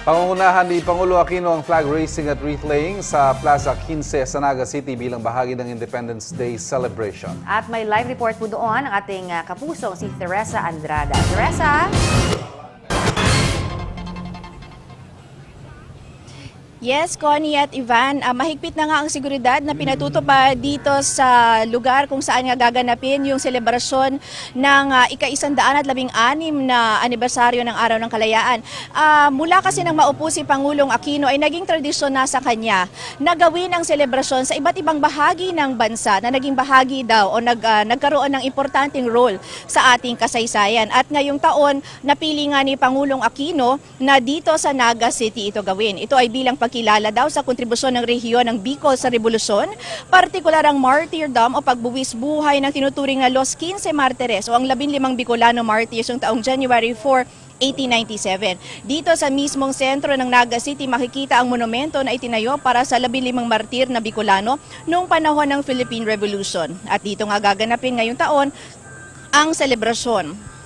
Pangungunahan ni Pangulo Aquino ang flag raising at wreath laying sa Plaza 15 sa Naga City bilang bahagi ng Independence Day celebration. At may live report po doon ang ating kapusong si Teresa Andrada. Teresa? Yes, Connie at Ivan, mahigpit na nga ang seguridad na pinatutupad dito sa lugar kung saan nga gaganapin yung selebrasyon ng ika-116 na anibersaryo ng Araw ng Kalayaan. Mula kasi nang maupo si Pangulong Aquino ay naging tradisyon na sa kanya na gawin ang selebrasyon sa iba't ibang bahagi ng bansa na naging bahagi daw o nagkaroon ng importanteng role sa ating kasaysayan. At ngayong taon, napili nga ni Pangulong Aquino na dito sa Naga City ito gawin. Ito ay bilang pagkilala daw sa kontribusyon ng rehiyon ng Bicol sa Rebolusyon, partikular ang martyrdom o pagbuwis buhay ng tinuturing na Los 15 Martires o ang 15 Bicolano martyrs noong taong January 4, 1897. Dito sa mismong sentro ng Naga City makikita ang monumento na itinayo para sa 15 martir na Bicolano noong panahon ng Philippine Revolution. At dito nga gaganapin ngayong taon ang selebrasyon.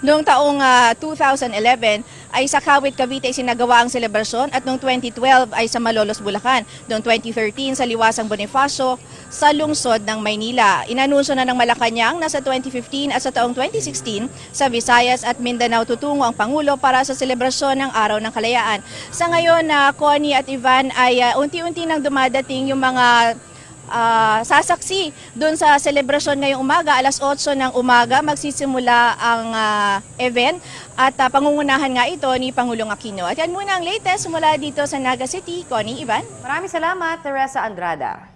Noong taong 2011 ay sa Kawit, Cavite sinagawa ang selebrasyon at noong 2012 ay sa Malolos, Bulacan. Noong 2013 sa Liwasang Bonifacio sa lungsod ng Maynila. Inanunsyo na ng Malacanang na sa 2015 at sa taong 2016 sa Visayas at Mindanao tutungo ang Pangulo para sa selebrasyon ng Araw ng Kalayaan. Sa ngayon, Connie at Ivan, ay unti-unti nang dumadating yung mga sasaksi doon sa selebrasyon ngayong umaga. Alas 8 ng umaga magsisimula ang event at pangungunahan nga ito ni Pangulong Aquino. At yan muna ang latest mula dito sa Naga City. Connie, Ivan. Maraming salamat, Teresa Andrada.